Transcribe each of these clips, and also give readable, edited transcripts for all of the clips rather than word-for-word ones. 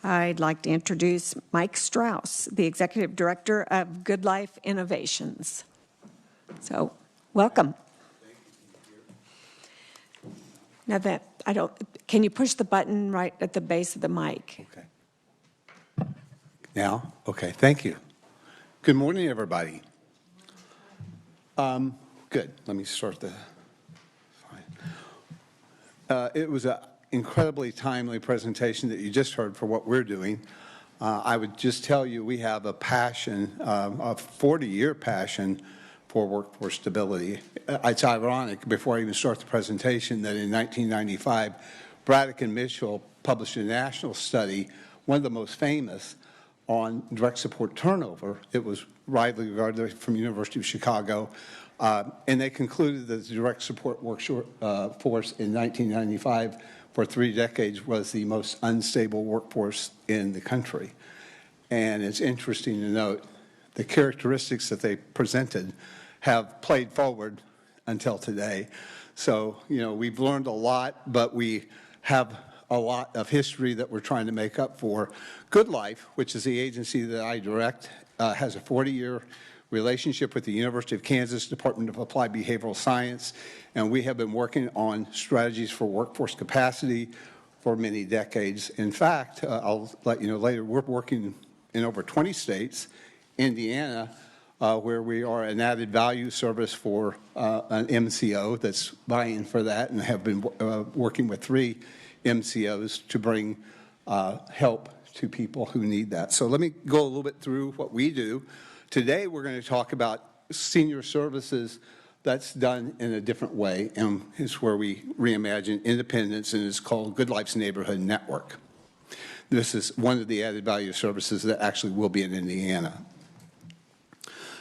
I'd like to introduce Mike Strouse, the Executive Director of Good Life Innovations. So, welcome. Now can you push the button right at the base of the mic? Okay. Now? Okay, thank you. Good morning, everybody. Good, let me start the, fine. It was an incredibly timely presentation that you just heard for what we're doing. I would just tell you we have a passion, a 40-year passion for workforce stability. It's ironic, before I even start the presentation, that in 1995, Braddock and Mitchell published a national study, one of the most famous, on direct support turnover. It was widely regarded from University of Chicago, and they concluded that the direct support workforce in 1995 for 3 decades was the most unstable workforce in the country. And it's interesting to note the characteristics that they presented have played forward until today. So, you know, we've learned a lot, but we have a lot of history that we're trying to make up for. Good Life, which is the agency that I direct, has a 40-year relationship with the University of Kansas Department of Applied Behavioral Science, and we have been working on strategies for workforce capacity for many decades. In fact, I'll let you know later, we're working in over 20 states. Indiana, where we are an added value service for an MCO that's buying for that, and have been working with 3 MCOs to bring help to people who need that. So let me go a little bit through what we do. Today we're going to talk about senior services that's done in a different way, and it's where we reimagine independence, and it's called Good Life's Neighborhood Network. This is one of the added value services that actually will be in Indiana.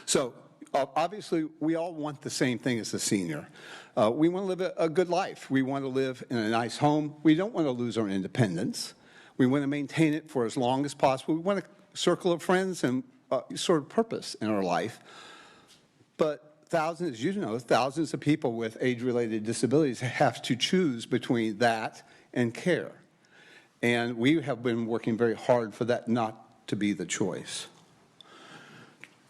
So obviously we all want the same thing as a senior. We want to live a good life. We want to live in a nice home. We don't want to lose our independence. We want to maintain it for as long as possible. We want a circle of friends and sort of purpose in our life. But thousands, as you know, thousands of people with age-related disabilities have to choose between that and care. And we have been working very hard for that not to be the choice.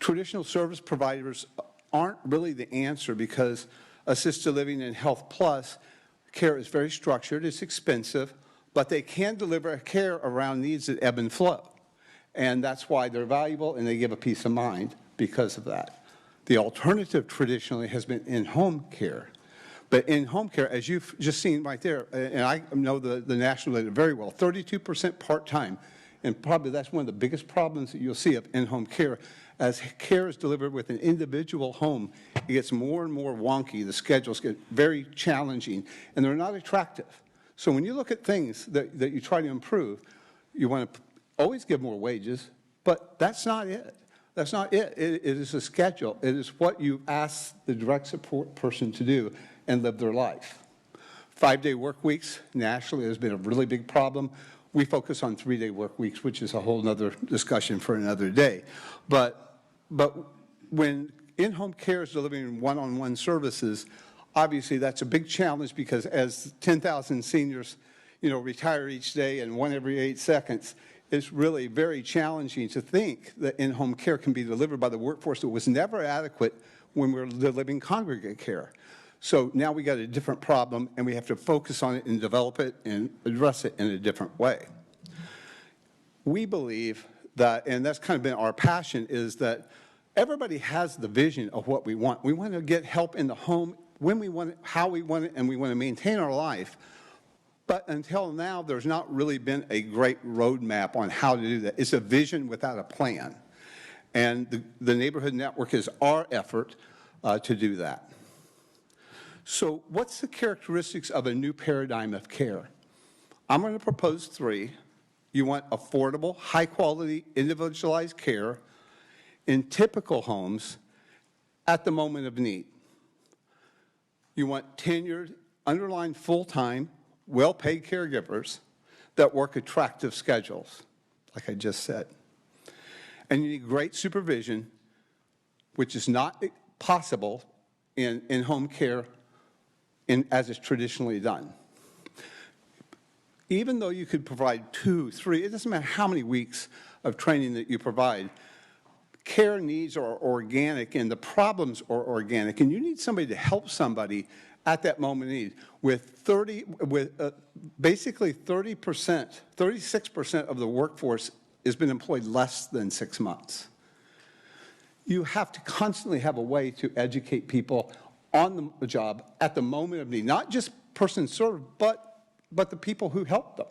Traditional service providers aren't really the answer, because assisted living and Health Plus care is very structured, it's expensive, but they can deliver care around needs that ebb and flow. And that's why they're valuable, and they give a peace of mind because of that. The alternative traditionally has been in-home care. But in-home care, as you've just seen right there, and I know the national data very well, 32% part-time, and probably that's one of the biggest problems that you'll see of in-home care. As care is delivered with an individual home, it gets more and more wonky. The schedules get very challenging, and they're not attractive. So when you look at things that you try to improve, you want to always give more wages, but that's not it. That's not it. It is a schedule. It is what you ask the direct support person to do and live their life. 5-day work weeks nationally has been a really big problem. We focus on 3-day work weeks, which is a whole other discussion for another day. But when in-home care is delivering one-on-one services, obviously that's a big challenge, because as 10,000 seniors, retire each day and 1 every 8 seconds, it's really very challenging to think that in-home care can be delivered by the workforce that was never adequate when we were delivering congregate care. So now we got a different problem, and we have to focus on it and develop it and address it in a different way. We believe that, and that's kind of been our passion, is that everybody has the vision of what we want. We want to get help in the home when we want it, how we want it, and we want to maintain our life. But until now, there's not really been a great roadmap on how to do that. It's a vision without a plan. And the Neighborhood Network is our effort to do that. So what's the characteristics of a new paradigm of care? I'm going to propose 3. You want affordable, high-quality, individualized care in typical homes at the moment of need. You want tenured, underlined full-time, well-paid caregivers that work attractive schedules, like I just said. And you need great supervision, which is not possible in home care as it's traditionally done. even though you could provide 2, 3, it doesn't matter how many weeks of training that you provide, care needs are organic and the problems are organic, and you need somebody to help somebody at that moment of need. Basically 30%, 36% of the workforce has been employed less than 6 months. You have to constantly have a way to educate people on the job at the moment of need, not just person served, but the people who help them.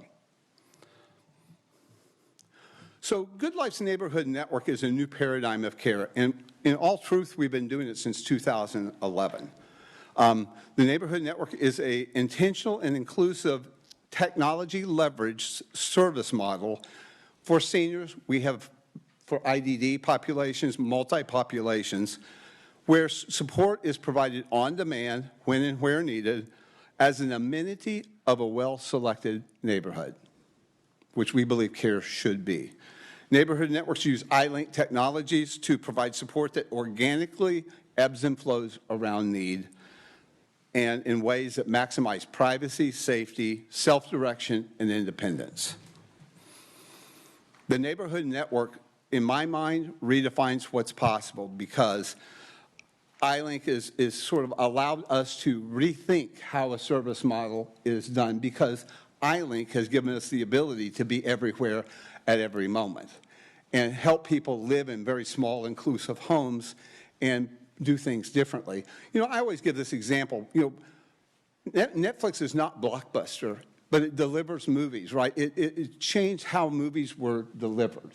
So Good Life's Neighborhood Network is a new paradigm of care, and in all truth, we've been doing it since 2011. The Neighborhood Network is an intentional and inclusive technology-leveraged service model for seniors. We have for IDD populations, multi-populations, where support is provided on demand, when and where needed, as an amenity of a well-selected neighborhood, which we believe care should be. Neighborhood networks use iLink technologies to provide support that organically ebbs and flows around need and in ways that maximize privacy, safety, self-direction, and independence. The neighborhood network, in my mind, redefines what's possible because iLink is sort of allowed us to rethink how a service model is done because iLink has given us the ability to be everywhere at every moment and help people live in very small, inclusive homes and do things differently. You know, I always give this example. You know, Netflix is not Blockbuster, but it delivers movies, right? It changed how movies were delivered.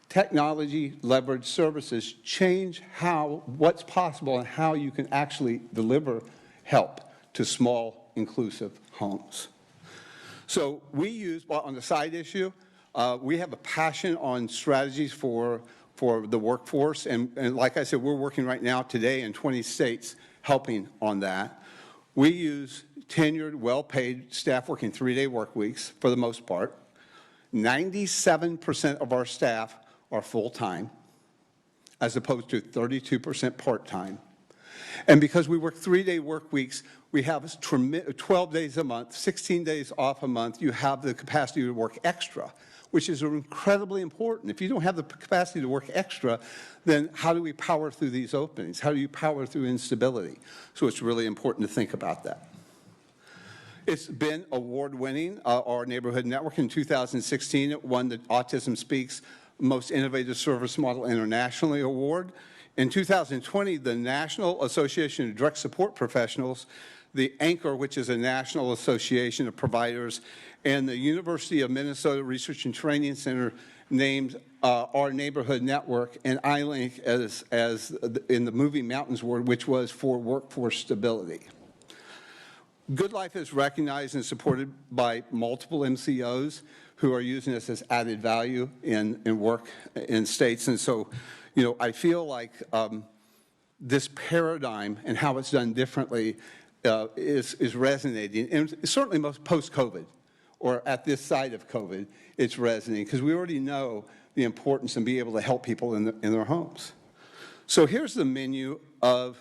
Technology leveraged services change what's possible and how you can actually deliver help to small, inclusive homes. So we use, well, on the side issue, we have a passion on strategies for the workforce. And like I said, we're working right now today in 20 states helping on that. We use tenured, well-paid staff working 3-day work weeks for the most part. 97% of our staff are full-time, as opposed to 32% part-time. And because we work 3-day work weeks, we have 12 days a month, 16 days off a month. You have the capacity to work extra, which is incredibly important. If you don't have the capacity to work extra, then how do we power through these openings? How do you power through instability? So it's really important to think about that. It's been award-winning. Our neighborhood network in 2016, it won the Autism Speaks Most Innovative Service Model Internationally Award. In 2020, the National Association of Direct Support Professionals, the ANCHOR, which is a national association of providers, and the University of Minnesota Research and Training Center named our neighborhood network and iLink as in the Moving Mountains Award, which was for workforce stability. Good Life is recognized and supported by multiple MCOs who are using this as added value in work in states. And so, you know, I feel like this paradigm and how it's done differently is resonating. And certainly most post-COVID or at this side of COVID, it's resonating because we already know the importance and be able to help people in their homes. So here's the menu of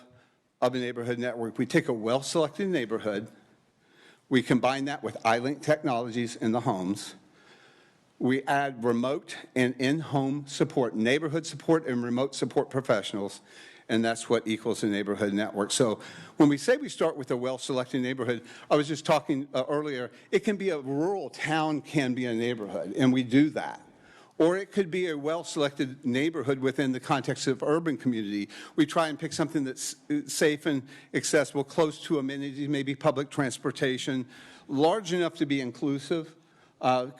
a neighborhood network. We take a well-selected neighborhood. We combine that with iLink technologies in the homes. We add remote and in-home support, neighborhood support and remote support professionals, and that's what equals a neighborhood network. So when we say we start with a well-selected neighborhood, I was just talking earlier, it can be a rural town can be a neighborhood, and we do that. Or it could be a well-selected neighborhood within the context of urban community. We try and pick something that's safe and accessible, close to amenities, maybe public transportation, large enough to be inclusive, but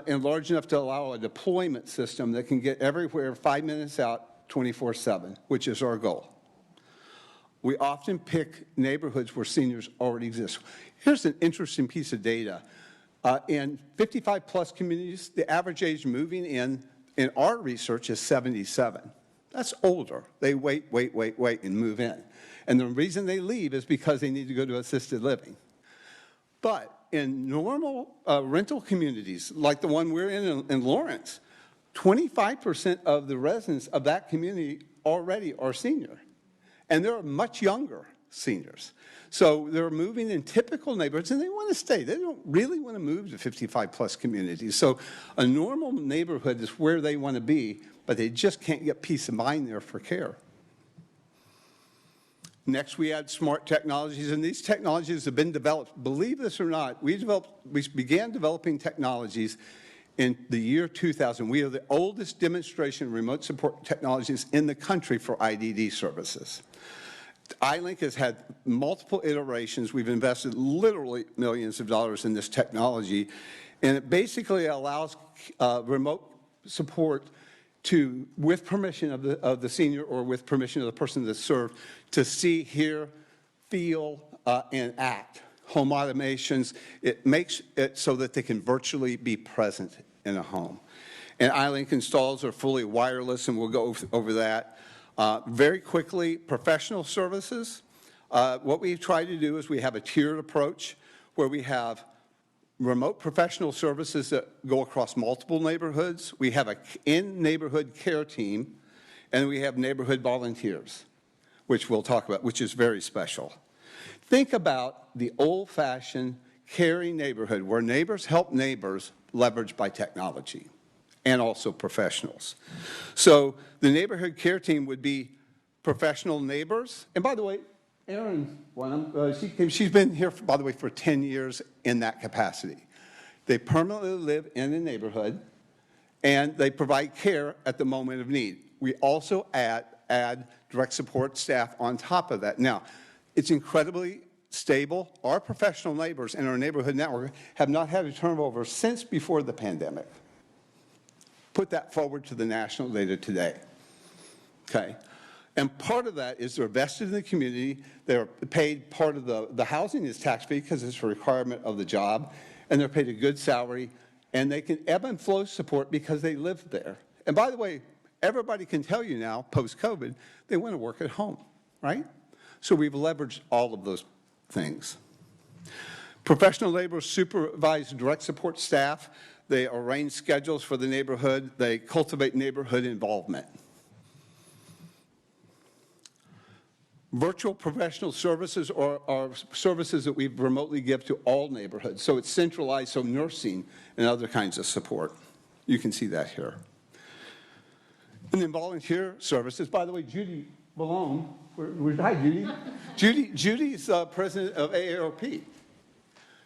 large enough to allow a deployment system that can get everywhere 5 minutes out 24/7, which is our goal. We often pick neighborhoods where seniors already exist. Here's an interesting piece of data. In 55-plus communities, the average age moving in our research is 77. That's older. They wait, and move in. And the reason they leave is because they need to go to assisted living. But in normal rental communities, like the one we're in Lawrence, 25% of the residents of that community already are senior. And they're much younger seniors. So they're moving in typical neighborhoods, and they want to stay. They don't really want to move to 55-plus communities. So a normal neighborhood is where they want to be, but they just can't get peace of mind there for care. Next, we add smart technologies, and these technologies have been developed. Believe this or not, we began developing technologies in the year 2000. We are the oldest demonstration of remote support technologies in the country for IDD services. iLink has had multiple iterations. We've invested literally millions of dollars in this technology, and it basically allows remote support to, with permission of the senior or with permission of the person that's served, to see, hear, feel, and act. Home automations, it makes it so that they can virtually be present in a home. And iLink installs are fully wireless, and we'll go over that. Very quickly, professional services. What we try to do is we have a tiered approach where we have remote professional services that go across multiple neighborhoods. We have an in-neighborhood care team, and we have neighborhood volunteers, which we'll talk about, which is very special. Think about the old-fashioned caring neighborhood where neighbors help neighbors leveraged by technology and also professionals. So the neighborhood care team would be professional neighbors. And by the way, Erin's one of them. She's been here, by the way, for 10 years in that capacity. They permanently live in the neighborhood, and they provide care at the moment of need. We also add direct support staff on top of that. Now, it's incredibly stable. Our professional neighbors in our neighborhood network have not had a turnover since before the pandemic. Put that forward to the national data today. Okay. And part of that is they're vested in the community. They're paid part of the housing is tax-free because it's a requirement of the job, and they're paid a good salary, and they can ebb and flow support because they live there. And by the way, everybody can tell you now, post-COVID, they want to work at home, right? So we've leveraged all of those things. Professional laborers supervise direct support staff. They arrange schedules for the neighborhood. They cultivate neighborhood involvement. Virtual professional services are services that we remotely give to all neighborhoods. So it's centralized, so nursing and other kinds of support. You can see that here. And then volunteer services. By the way, Judy Malone, hi Judy. Judy's president of AARP.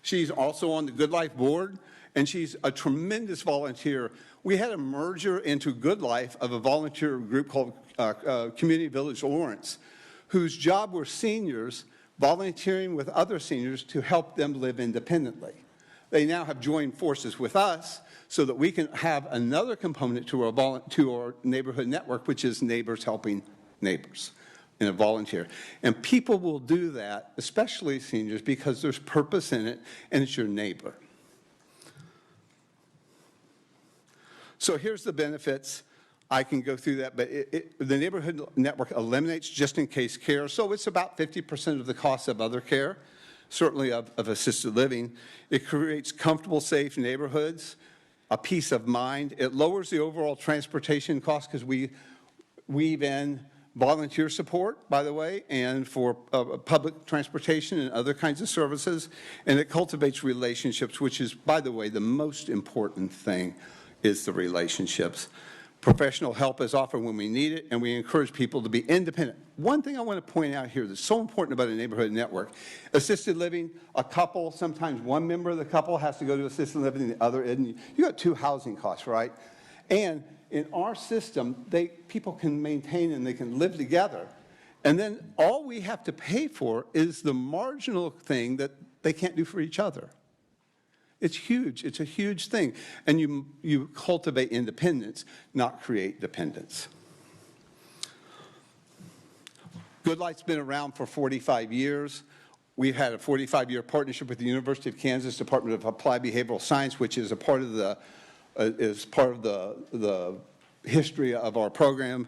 She's also on the Good Life board, and she's a tremendous volunteer. We had a merger into Good Life of a volunteer group called Community Village Lawrence, whose job were seniors volunteering with other seniors to help them live independently. They now have joined forces with us so that we can have another component to our neighborhood network, which is neighbors helping neighbors in a volunteer. And people will do that, especially seniors, because there's purpose in it, and it's your neighbor. So here's the benefits. I can go through that, but the neighborhood network eliminates just-in-case care, so it's about 50% of the cost of other care, certainly of assisted living. It creates comfortable, safe neighborhoods, a peace of mind. It lowers the overall transportation cost because we weave in volunteer support, by the way, and for public transportation and other kinds of services, and it cultivates relationships, which is, by the way, the most important thing is the relationships. Professional help is offered when we need it, and we encourage people to be independent. One thing I want to point out here that's so important about a neighborhood network, assisted living, a couple, sometimes one member of the couple has to go to assisted living and the other isn't. You got two housing costs, right? And in our system, people can maintain and they can live together. And then all we have to pay for is the marginal thing that they can't do for each other. It's huge. It's a huge thing. And you cultivate independence, not create dependence. Good Life's been around for 45 years. We've had a 45-year partnership with the University of Kansas Department of Applied Behavioral Science, which is a part of the history of our program.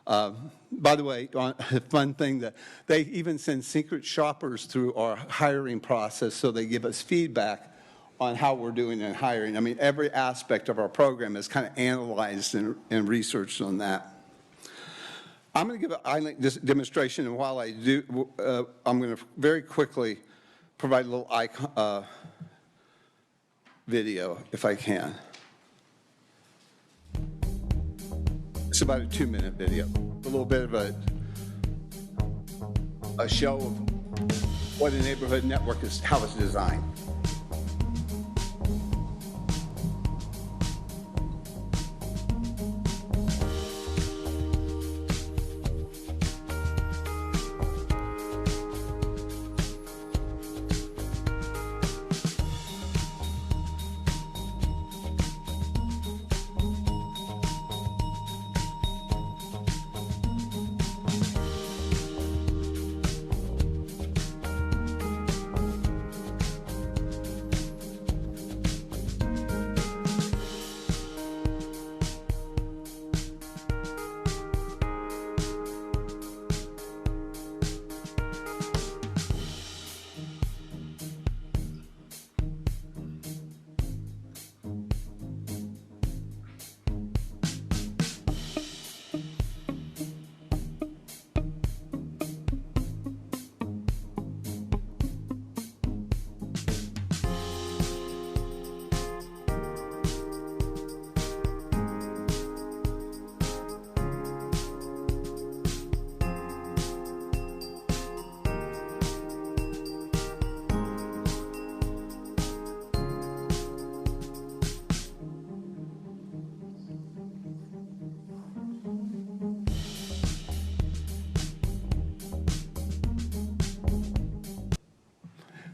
By the way, a fun thing that they even send secret shoppers through our hiring process, so they give us feedback on how we're doing in hiring. I mean, every aspect of our program is kind of analyzed and researched on that. I'm going to give an iLink demonstration, and while I do, I'm going to very quickly provide a little video, if I can. It's about a 2-minute video, a little bit of a show of what a neighborhood network is, how it's designed.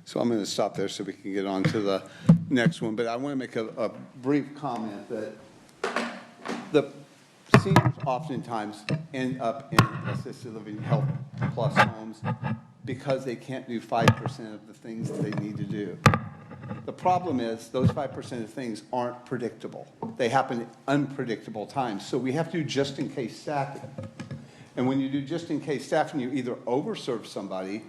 So I'm going to stop there so we can get on to the next one. But I want to make a brief comment that the seniors oftentimes end up in assisted living health plus homes because they can't do 5% of the things that they need to do. The problem is those 5% of things aren't predictable. They happen at unpredictable times. So we have to do just-in-case staffing. And when you do just-in-case staffing, you either overserve somebody.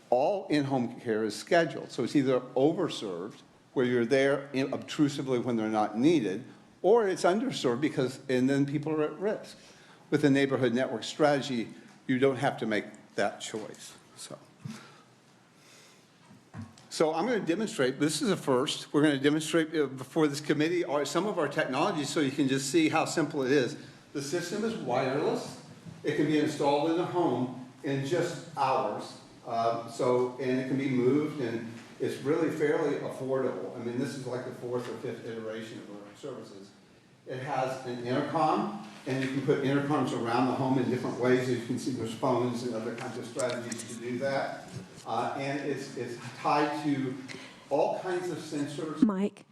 All in-home care is scheduled. So it's either overserved, where you're there obtrusively when they're not needed, or it's underserved and then people are at risk. With a neighborhood network strategy, you don't have to make that choice. So I'm going to demonstrate, this is a first, we're going to demonstrate before this committee some of our technologies so you can just see how simple it is. The system is wireless. It can be installed in the home in just hours. And it can be moved, and it's really fairly affordable. I mean, this is like the 4th or 5th iteration of our services. It has an intercom, and you can put intercoms around the home in different ways. You can see there's phones and other kinds of strategies to do that. And it's tied to all kinds of sensors. Mike,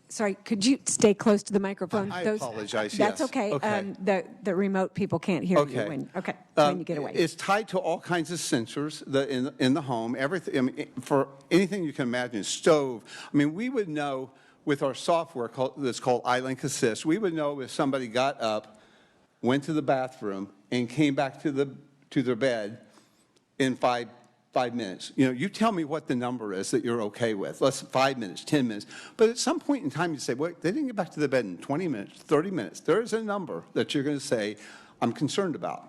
sorry, could you stay close to the microphone? I apologize, That's yes. okay. Okay. The remote people can't hear you when you get away. It's tied to all kinds of sensors in the home. Everything, I mean, for anything you can imagine, stove. I mean, we would know with our software that's called iLink Assist, we would know if somebody got up, went to the bathroom, and came back to their bed in 5 minutes. You know, you tell me what the number is that you're okay with. Let's 5 minutes, 10 minutes. But at some point in time, you say, well, they didn't get back to the bed in 20 minutes, 30 minutes. There is a number that you're going to say, I'm concerned about.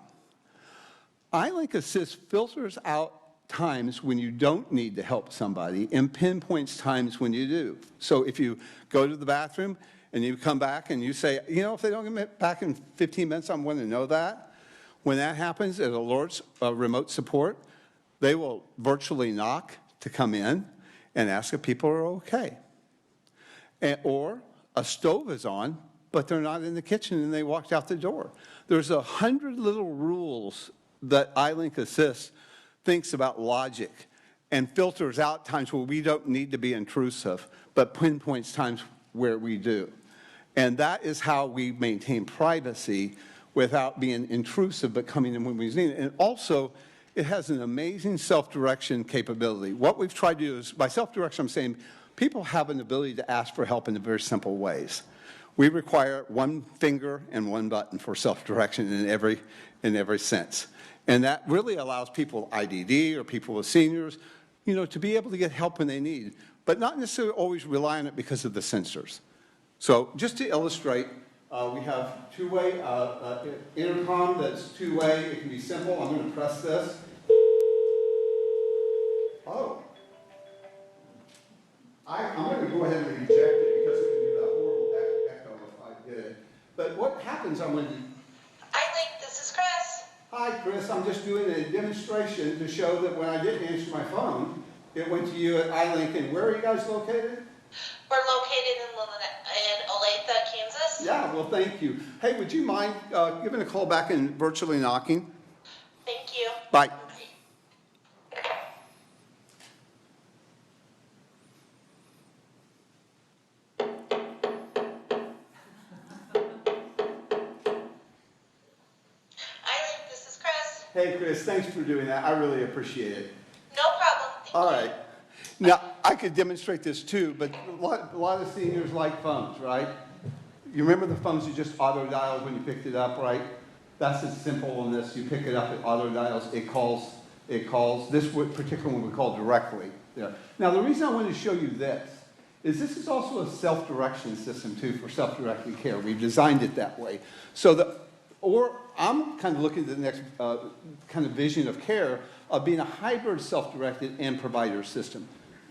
iLink Assist filters out times when you don't need to help somebody and pinpoints times when you do. So if you go to the bathroom and you come back and you say, you know, if they don't get back in 15 minutes, I'm going to know that. When that happens, it alerts remote support. They will virtually knock to come in and ask if people are okay. Or a stove is on, but they're not in the kitchen and they walked out the door. There's 100 little rules that iLink Assist thinks about logic and filters out times where we don't need to be intrusive, but pinpoints times where we do. And that is how we maintain privacy without being intrusive, but coming in when we need it. And also, it has an amazing self-direction capability. What we've tried to do is, by self-direction, I'm saying people have an ability to ask for help in very simple ways. We require one finger and one button for self-direction in every sense. And that really allows people, IDD or people with seniors, you know, to be able to get help when they need, but not necessarily always rely on it because of the sensors. So just to illustrate, We have two-way intercom that's two-way. It can be simple. I'm going to press this. Oh. I'm going to go ahead and reject it because it can do that horrible echo if I did it. But what happens, I'm going to... iLink, this is Chris. Hi, Chris. I'm just doing a demonstration to show that when I didn't answer my phone, it went to you at iLink. And where are you guys located? We're located in Olathe, Kansas. Yeah, well, thank you. Hey, would you mind giving a call back and virtually knocking? Thank you. Bye. iLink, this is Chris. Hey, Chris. Thanks for doing that. I really appreciate it. No problem. Thank All you. right. Now, I could demonstrate this too, but a lot of seniors like phones, right? You remember the phones you just auto-dialed when you picked it up, right? That's as simple on this. You pick it up, it auto-dials, it calls. This particular one we call directly. There. Now, the reason I wanted to show you this is also a self-direction system too for self-directed care. We've designed it that way. Or I'm kind of looking at the next kind of vision of care of being a hybrid self-directed and provider system.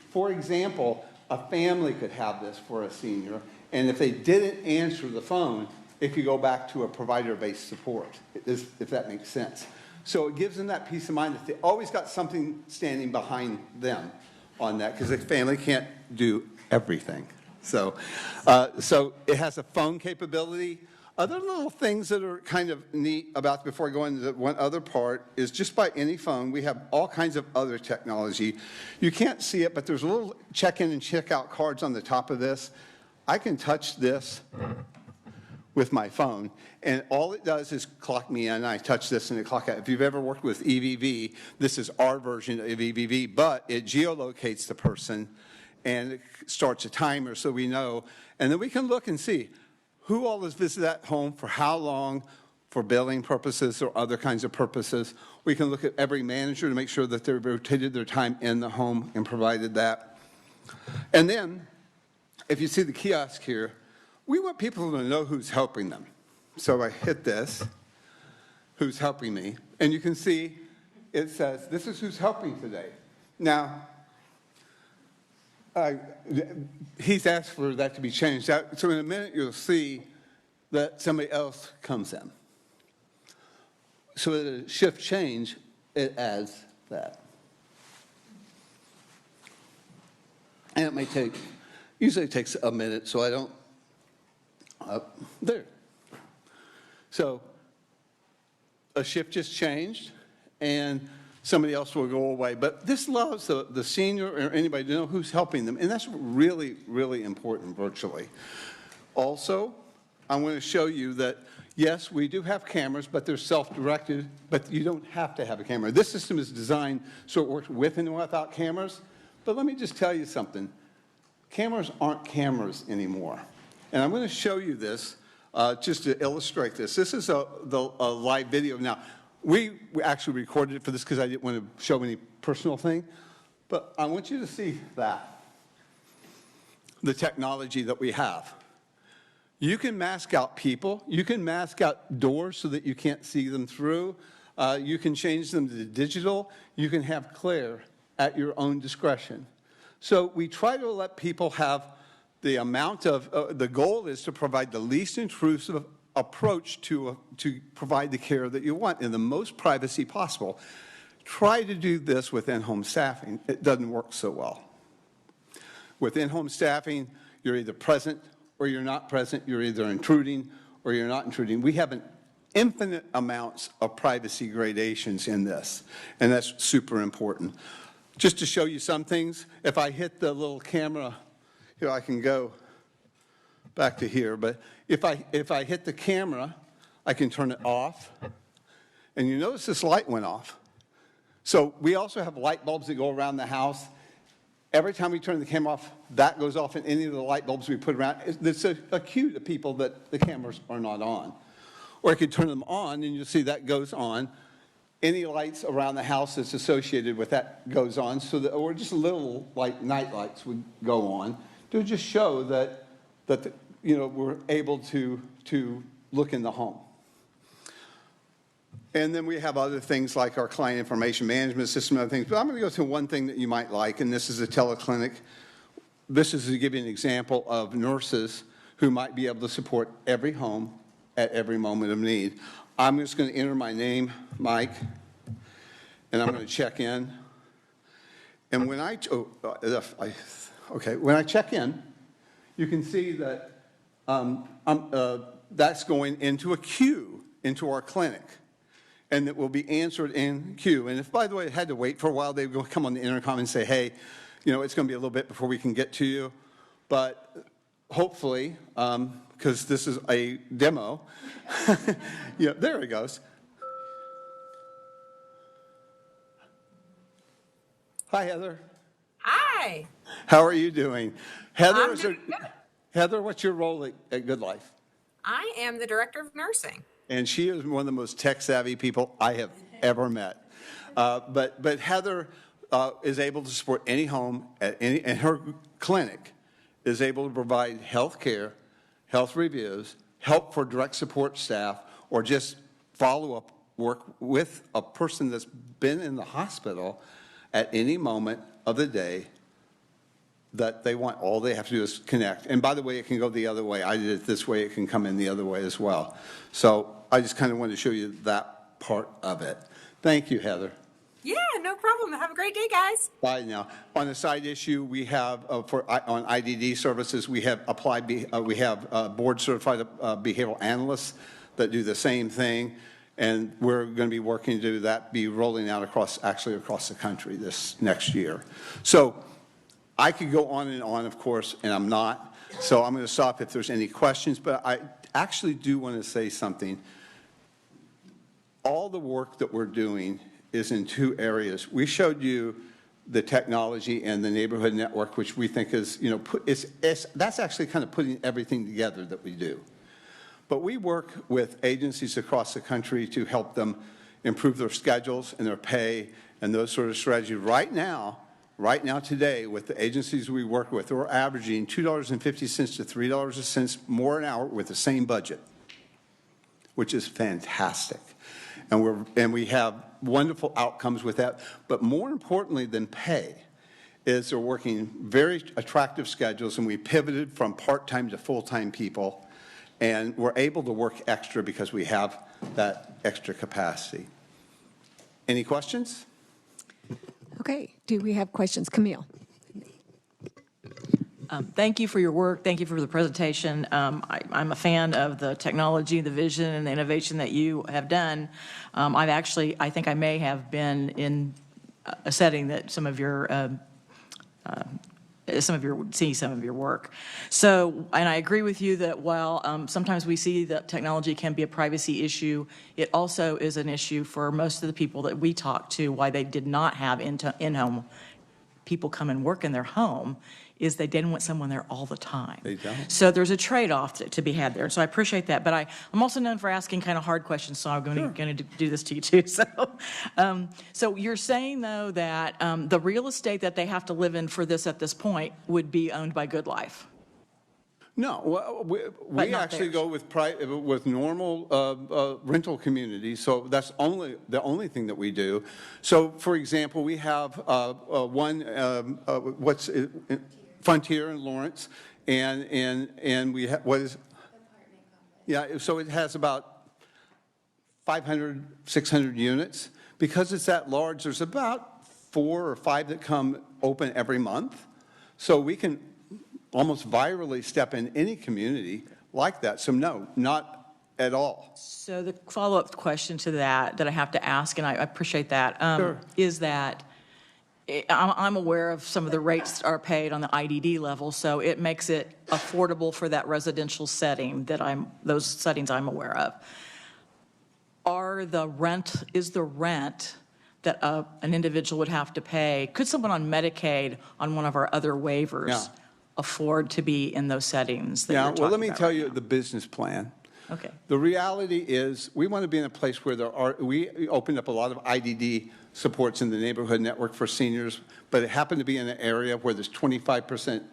For example, a family could have this for a senior, and if they didn't answer the phone, it could go back to a provider-based support, if that makes sense. So it gives them that peace of mind that they always got something standing behind them on that, because the family can't do everything. So it has a phone capability. Other little things that are kind of neat about, before I go into one other part, is just by any phone, we have all kinds of other technology. You can't see it, but there's a little check-in and check-out cards on the top of this. I can touch this with my phone, and all it does is clock me in. I touch this and it clock out. If you've ever worked with EVV, this is our version of EVV, but it geolocates the person, and it starts a timer so we know. And then we can look and see who all has visited that home, for how long, for billing purposes or other kinds of purposes. We can look at every manager to make sure that they've rotated their time in the home and provided that. And then, if you see the kiosk here, we want people to know who's helping them. So I hit this, who's helping me, and you can see it says, this is who's helping today. Now, he's asked for that to be changed. So in a minute, you'll see that somebody else comes in. So at a shift change, it adds that. And it may take, usually it takes a minute, so I don't, there. So a shift just changed, and somebody else will go away. But this allows the senior or anybody to know who's helping them, and that's really, really important virtually. Also, I'm going to show you that, yes, we do have cameras, but they're self-directed, but you don't have to have a camera. This system is designed so it works with and without cameras. But let me just tell you something. Cameras aren't cameras anymore. And I'm going to show you this just to illustrate this. This is a live video. Now, we actually recorded it for this because I didn't want to show any personal thing. But I want you to see that, the technology that we have. You can mask out people. You can mask out doors so that you can't see them through. You can change them to digital. You can have Claire at your own discretion. So we try to let people have the amount of, the goal is to provide the least intrusive approach to provide the care that you want in the most privacy possible. Try to do this with in-home staffing. It doesn't work so well. With in-home staffing, you're either present or you're not present. You're either intruding or you're not intruding. We have an infinite amounts of privacy gradations in this, and that's super important. Just to show you some things, if I hit the little camera, here I can go back to here, but if I hit the camera, I can turn it off, and you notice this light went off. So we also have light bulbs that go around the house. Every time we turn the camera off, that goes off, and any of the light bulbs we put around, it's a cue to people that the cameras are not on. Or I could turn them on, and you'll see that goes on. Any lights around the house that's associated with that goes on, so that, or just little like night lights would go on to just show that we're able to look in the home. And then we have other things like our client information management system and other things. But I'm going to go to one thing that you might like, and this is a teleclinic. This is to give you an example of nurses who might be able to support every home at every moment of need. I'm just going to enter my name, Mike, and I'm going to check in. And when when I check in, you can see that that's going into a queue into our clinic, and it will be answered in queue. And if, by the way, it had to wait for a while, they would come on the intercom and say, hey, it's going to be a little bit before we can get to you. But hopefully, because this is a demo, there it goes. Hi, Heather. Hi. How are you doing? Heather, I'm doing good. Heather, what's your role at Good Life? I am the director of nursing. And she is one of the most tech-savvy people I have ever met. But Heather is able to support any home and her clinic is able to provide health care, health reviews, help for direct support staff, or just follow-up work with a person that's been in the hospital at any moment of the day that they want. All they have to do is connect. And by the way, it can go the other way. I did it this way. It can come in the other way as well. So I just kind of wanted to show you that part of it. Thank you, Heather. Yeah, no problem. Have a great day, guys. Bye now. On a side issue, we have on IDD services, we have board certified behavioral analysts that do the same thing, and we're going to be working to do that, be rolling out across the country this next year. So I could go on and on, of course, and I'm not. So I'm going to stop if there's any questions, but I actually do want to say something. All the work that we're doing is in two areas. We showed you the technology and the neighborhood network, which we think is, that's actually kind of putting everything together that we do. But we work with agencies across the country to help them improve their schedules and their pay and those sort of strategies. Right now, today, with the agencies we work with, we're averaging $2.50 to $3 more an hour with the same budget, which is fantastic. And we have wonderful outcomes with that. But more importantly than pay is they're working very attractive schedules, and we pivoted from part-time to full-time people, and we're able to work extra because we have that extra capacity. Any questions? Okay, do we have questions? Camille? Thank you for your work. Thank you for the presentation. I'm a fan of the technology, the vision, and the innovation that you have done. I think I may have been in a setting that some of your see some of your work. So, and I agree with you that while sometimes we see that technology can be a privacy issue, it also is an issue for most of the people that we talk to, why they did not have in-home people come and work in their home, is they didn't want someone there all the time. They don't. So there's a trade-off to be had there. So I appreciate that. But I'm also known for asking kind of hard questions, so I'm going to do this to you too. So you're saying, though, that the real estate that they have to live in for this at this point would be owned by Good Life? No, well, we actually go with normal rental communities, so that's the only thing that we do. So, for example, we have Frontier in Lawrence, and we have so it has about 500, 600 units. Because it's that large, there's about 4 or 5 that come open every month, so we can almost virally step in any community like that. So no, not at all. So the follow-up question to that I have to ask, and I appreciate that, Sure. is that I'm aware of some of the rates are paid on the IDD level, so it makes it affordable for that residential setting those settings I'm aware of. Is the rent that an individual would have to pay, could someone on Medicaid on one of our other waivers afford to be in those settings that you're talking about? Well, let me tell you the business plan. Okay. The reality is we want to be in a place where we opened up a lot of IDD supports in the neighborhood network for seniors, but it happened to be in an area where there's 25%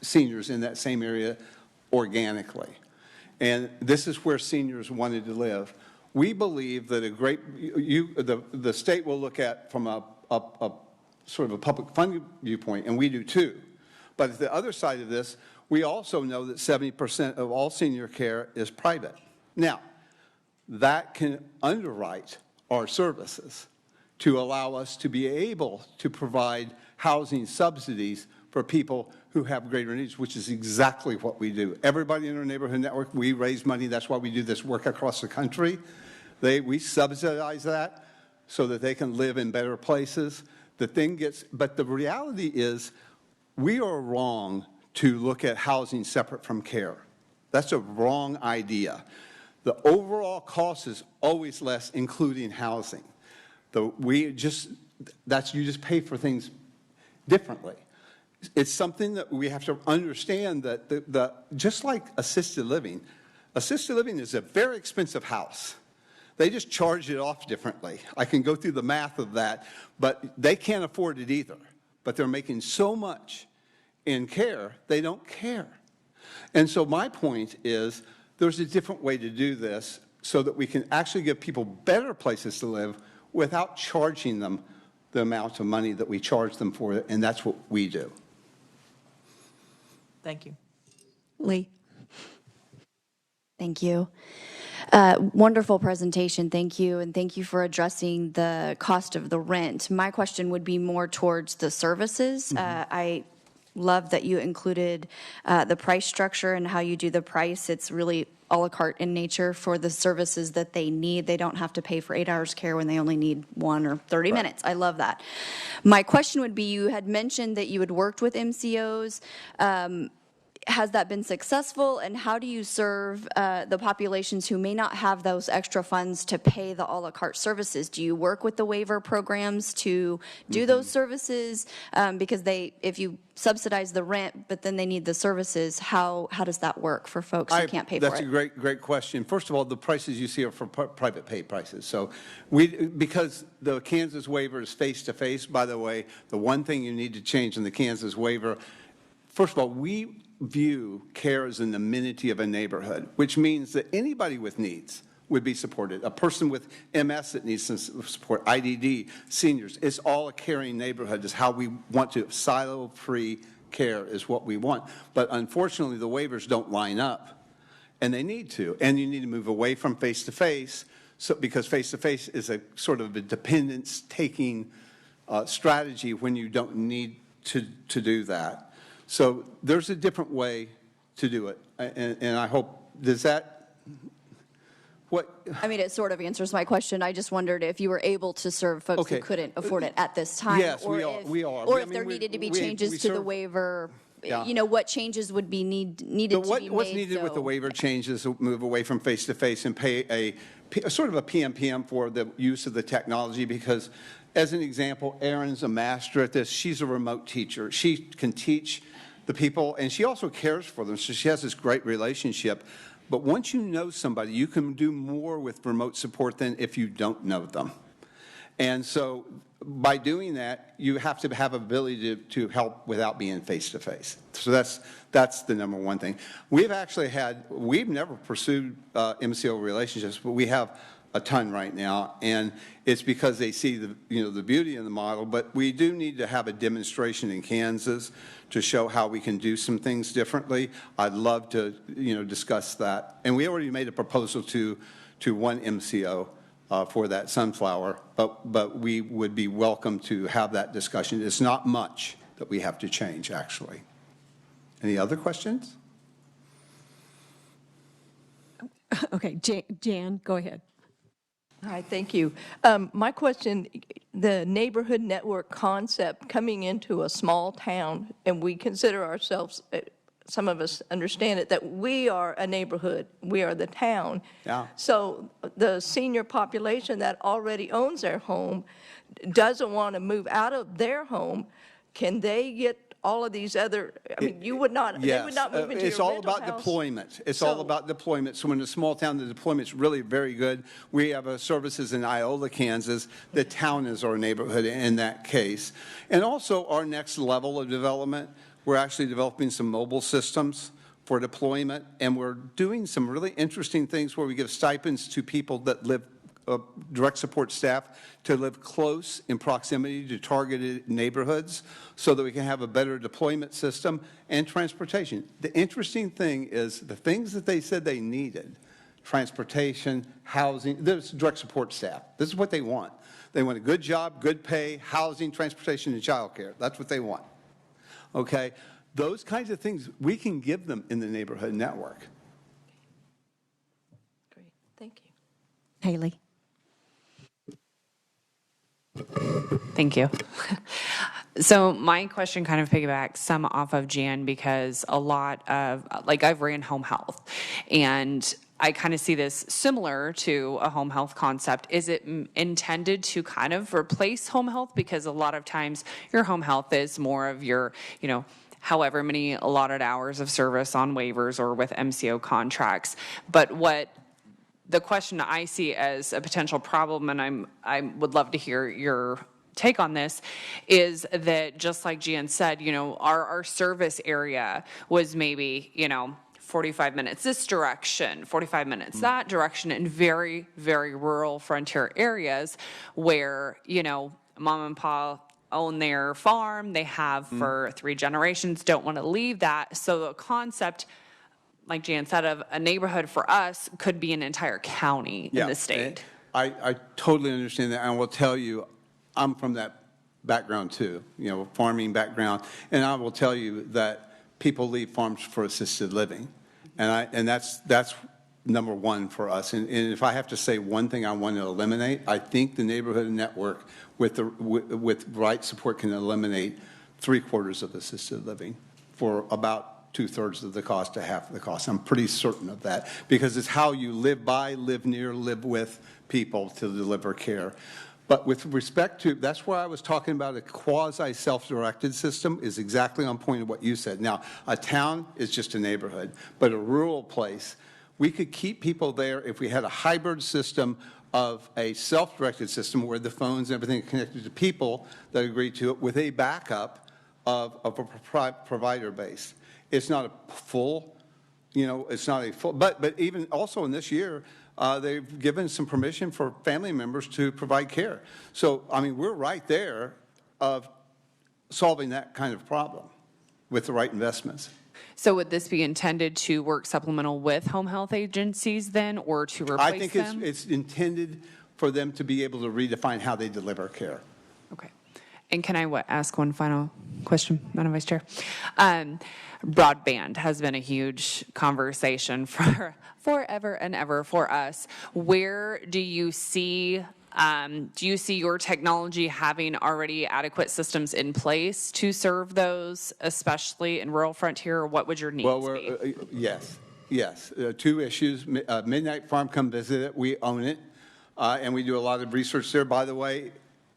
seniors in that same area organically. And this is where seniors wanted to live. We believe that the state will look at from a sort of a public funding viewpoint, and we do too. But at the other side of this, we also know that 70% of all senior care is private. Now, that can underwrite our services to allow us to be able to provide housing subsidies for people who have greater needs, which is exactly what we do. Everybody in our neighborhood network, we raise money. That's why we do this work across the country. We subsidize that so that they can live in better places. But the reality is we are wrong to look at housing separate from care. That's a wrong idea. The overall cost is always less, including housing. You just pay for things differently. It's something that we have to understand that just like assisted living is a very expensive house. They just charge it off differently. I can go through the math of that, but they can't afford it either. But they're making so much in care, they don't care. And so my point is there's a different way to do this so that we can actually give people better places to live without charging them the amount of money that we charge them for it, and that's what we do. Thank you. Lee? Thank you. Wonderful presentation. Thank you. And thank you for addressing the cost of the rent. My question would be more towards the services. I love that you included the price structure and how you do the price. It's really a la carte in nature for the services that they need. They don't have to pay for 8 hours care when they only need 1 or 30 minutes. I love that. My question would be, you had mentioned that you had worked with MCOs. Has that been successful, and how do you serve the populations who may not have those extra funds to pay the a la carte services? Do you work with the waiver programs to do those services? Because if you subsidize the rent, but then they need the services, how does that work for folks who can't pay for it? That's a great question. First of all, the prices you see are for private pay prices. So because the Kansas waiver is face-to-face, by the way, the one thing you need to change in the Kansas waiver, first of all, we view care as an amenity of a neighborhood, which means that anybody with needs would be supported. A person with MS that needs some support, IDD, seniors, it's all a caring neighborhood. Is how we want to. Silo-free care is what we want. But unfortunately, the waivers don't line up, and they need to. And you need to move away from face-to-face, because face-to-face is a sort of a dependence-taking strategy when you don't need to do that. So there's a different way to do it, and I hope, does that, what? I mean, it sort of answers my question. I just wondered if you were able to serve folks who couldn't afford it at this time. Yes, we are. Or if there needed to be changes to the waiver, what changes would be needed to be made. What's needed with the waiver changes to move away from face-to-face and pay a sort of a PMPM for the use of the technology, because as an example, Erin's a master at this. She's a remote teacher. She can teach the people, and she also cares for them, so she has this great relationship. But once you know somebody, you can do more with remote support than if you don't know them. And so by doing that, you have to have ability to help without being face-to-face. So that's the number one thing. We've never pursued MCO relationships, but we have a ton right now, and it's because they see the beauty in the model. But we do need to have a demonstration in Kansas to show how we can do some things differently. I'd love to discuss that, and we already made a proposal to one MCO for that Sunflower, but we would be welcome to have that discussion. It's not much that we have to change, actually. Any other questions? Okay, Jan, go ahead. Hi, thank you. My question, the neighborhood network concept coming into a small town, and we consider ourselves, some of us understand it, that we are a neighborhood, we are the town. Yeah. So the senior population that already owns their home doesn't want to move out of their home. Can they get all of these other, you would not, yes. They would not move into it's your all rental about house. deployment. It's all about deployment. So in a small town, the deployment's really very good. We have services in Iola, Kansas. The town is our neighborhood in that case. And also our next level of development, we're actually developing some mobile systems for deployment, and we're doing some really interesting things where we give stipends to people that live, direct support staff, to live close in proximity to targeted neighborhoods so that we can have a better deployment system and transportation. The interesting thing is the things that they said they needed, transportation, housing, there's direct support staff. This is what they want. They want a good job, good pay, housing, transportation, and childcare. That's what they want. Okay? Those kinds of things we can give them in the neighborhood network. Great, thank you. Haley. Thank you. So my question kind of piggybacks some off of Jan, because a lot of, like, I've ran home health, and I kind of see this similar to a home health concept. Is it intended to kind of replace home health? Because a lot of times your home health is more of your, however many allotted hours of service on waivers or with MCO contracts. But what the question I see as a potential problem, and I would love to hear your take on this, is that just like Jan said, our service area was maybe, 45 minutes this direction, 45 minutes that direction, in very, very rural frontier areas where, mom and pop own their farm, they have for 3 generations, don't want to leave that. So the concept, like Jan said, of a neighborhood for us could be an entire county in the state. I totally understand that. And I will tell you, I'm from that background too, farming background. And I will tell you that people leave farms for assisted living. And that's number one for us. And if I have to say one thing I want to eliminate, I think the neighborhood network with right support can eliminate 3/4 of assisted living for about 2/3 of the cost to half of the cost. I'm pretty certain of that, because it's how you live by, live near, live with people to deliver care. But with respect to, that's where I was talking about a quasi-self-directed system is exactly on point of what you said. Now, a town is just a neighborhood, but a rural place, we could keep people there if we had a hybrid system of a self-directed system where the phones and everything are connected to people that agree to it, with a backup of a provider base. It's not a full, it's not a full, but even also in this year, they've given some permission for family members to provide care. So, we're right there of solving that kind of problem with the right investments. So would this be intended to work supplemental with home health agencies then, or to replace them? I think it's intended for them to be able to redefine how they deliver care. Okay. And can I ask one final question, Madam Vice Chair? Broadband has been a huge conversation for forever and ever for us. Where do you see your technology having already adequate systems in place to serve those, especially in rural frontier? Or what would your needs be? Yes. 2 issues. Midnight Farm, come visit it. We own it, and we do a lot of research there. By the way,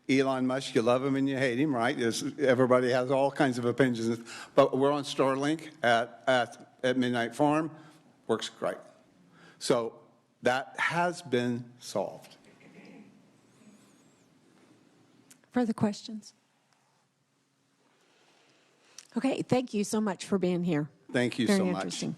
Elon Musk, you love him and you hate him, right? Everybody has all kinds of opinions. But we're on Starlink at Midnight Farm. Works great. So that has been solved. Further questions? Okay, thank you so much for being here. Thank you Very so much. interesting.